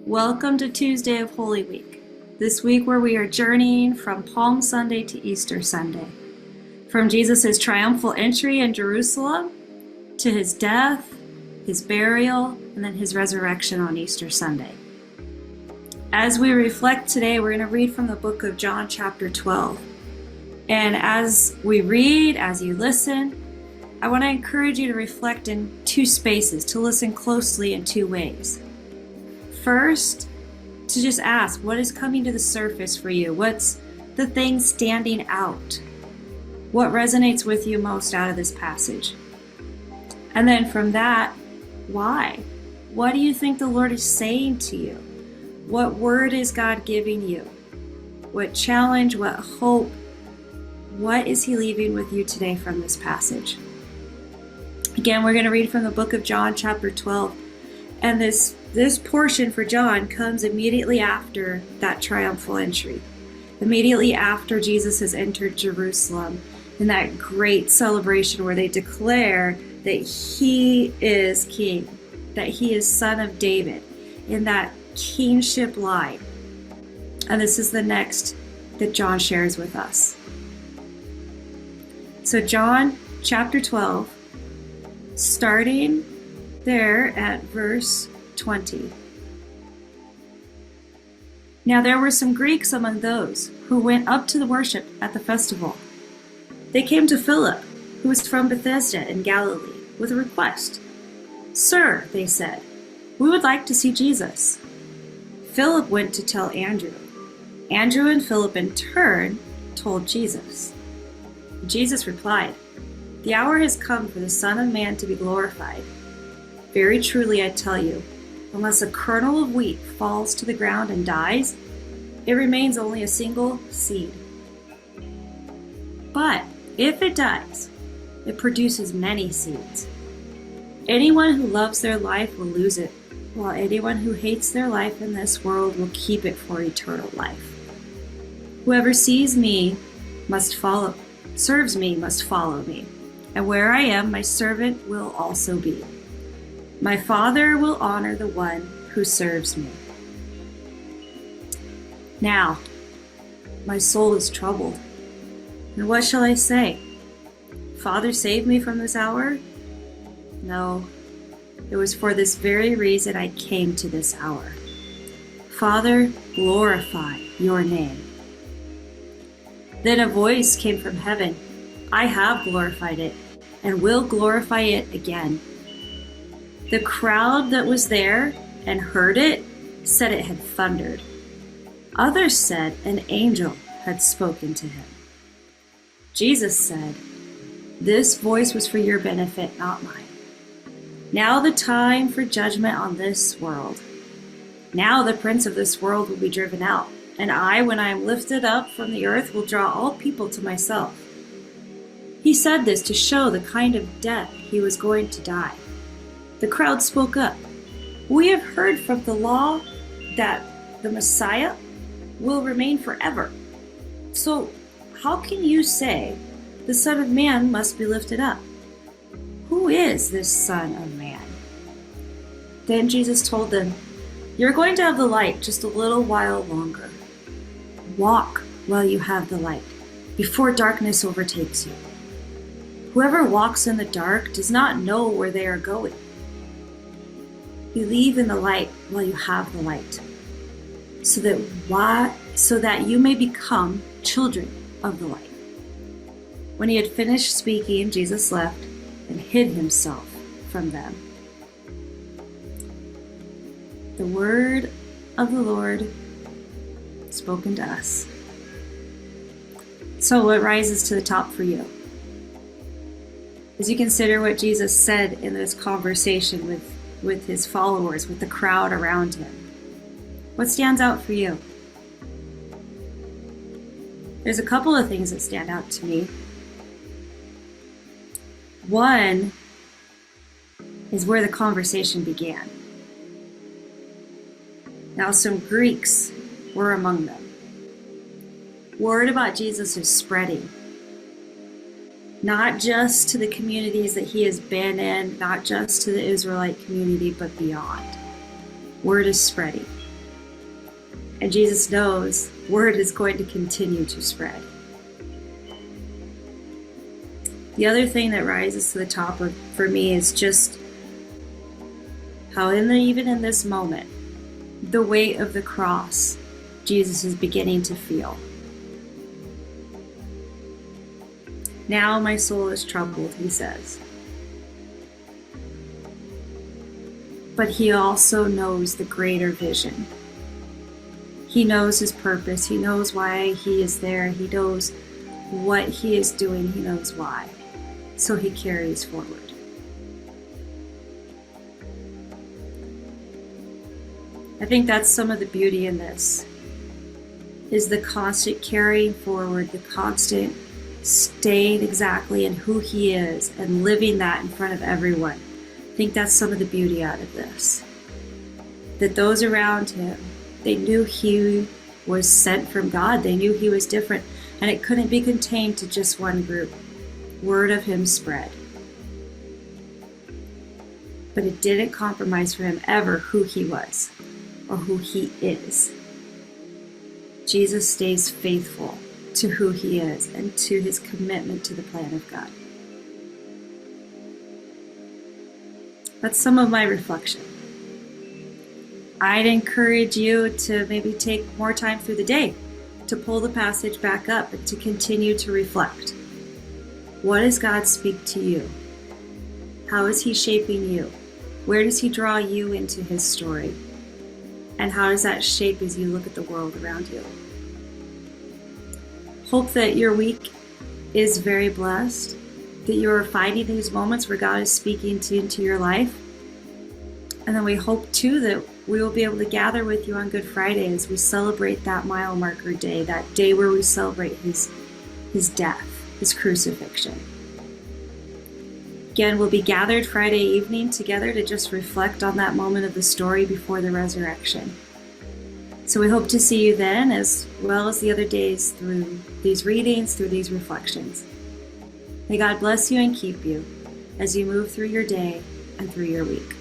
Welcome to Tuesday of Holy Week, this week where we are journeying from Palm Sunday to Easter Sunday, from Jesus' triumphal entry in Jerusalem to his death, his burial, and then his resurrection on Easter Sunday. As we reflect today, we're going to read from the book of John chapter 12. And as we read, as you listen, I want to encourage you to reflect in two spaces, to listen closely in two ways. First, to just ask, what is coming to the surface for you? What's the thing standing out? What resonates with you most out of this passage? And then from that, why? What do you think the Lord is saying to you? What word is God giving you? What challenge, what hope, what is he leaving with you today from this passage? Again, we're going to read from the book of John chapter 12. And this portion for John comes immediately after that triumphal entry, immediately after Jesus has entered Jerusalem in that great celebration where they declare that he is king, that he is son of David, in that kingship line. And this is the next that John shares with us. So John chapter 12, starting there at verse 20. Now there were some Greeks among those who went up to the worship at the festival. They came to Philip, who was from Bethsaida in Galilee, with a request. "Sir," they said, "we would like to see Jesus." Philip went to tell Andrew. Andrew and Philip in turn told Jesus. Jesus replied, "The hour has come for the Son of Man to be glorified. Very truly I tell you, unless a kernel of wheat falls to the ground and dies, it remains only a single seed. But if it dies, it produces many seeds. Anyone who loves their life will lose it, while anyone who hates their life in this world will keep it for eternal life. Whoever serves me must follow me, and where I am, my servant will also be. My Father will honor the one who serves me. Now, my soul is troubled. And what shall I say? Father, save me from this hour? No, it was for this very reason I came to this hour. Father, glorify your name." Then a voice came from heaven. "I have glorified it, and will glorify it again." The crowd that was there and heard it said it had thundered. Others said an angel had spoken to him. Jesus said, "This voice was for your benefit, not mine. Now the time for judgment on this world. Now the prince of this world will be driven out, and I, when I am lifted up from the earth, will draw all people to myself." He said this to show the kind of death he was going to die. The crowd spoke up. "We have heard from the law that the Messiah will remain forever. So how can you say the Son of Man must be lifted up? Who is this Son of Man?" Then Jesus told them, "You're going to have the light just a little while longer. Walk while you have the light, before darkness overtakes you. Whoever walks in the dark does not know where they are going. Believe in the light while you have the light, so that you may become children of the light." When he had finished speaking, Jesus left and hid himself from them. The word of the Lord spoken to us. So what rises to the top for you? As you consider what Jesus said in this conversation with his followers, with the crowd around him, what stands out for you? There's a couple of things that stand out to me. One is where the conversation began. Now, some Greeks were among them. Word about Jesus is spreading. not just to the communities that he has been in, not just to the Israelite community, but beyond. Word is spreading. And Jesus knows word is going to continue to spread. The other thing that rises to the top for me is just how even in this moment, the weight of the cross, Jesus is beginning to feel. Now my soul is troubled, he says. But he also knows the greater vision. He knows his purpose. He knows why he is there. He knows what he is doing. He knows why. So he carries forward. I think that's some of the beauty in this, is the constant carrying forward, the constant staying exactly in who he is and living that in front of everyone. I think that's some of the beauty out of this. That those around him, they knew he was sent from God. They knew he was different, and it couldn't be contained to just one group. Word of him spread. But it didn't compromise for him ever who he was or who he is. Jesus stays faithful to who he is and to his commitment to the plan of God. That's some of my reflection. I'd encourage you to maybe take more time through the day to pull the passage back up and to continue to reflect. What does God speak to you? How is he shaping you? Where does he draw you into his story? And how does that shape as you look at the world around you? Hope that your week is very blessed, that you are finding these moments where God is speaking into your life. And then we hope too that we will be able to gather with you on Good Friday as we celebrate that mile marker day, that day where we celebrate his death, his crucifixion. Again, we'll be gathered Friday evening together to just reflect on that moment of the story before the resurrection. So we hope to see you then, as well as the other days, through these readings, through these reflections. May God bless you and keep you as you move through your day and through your week.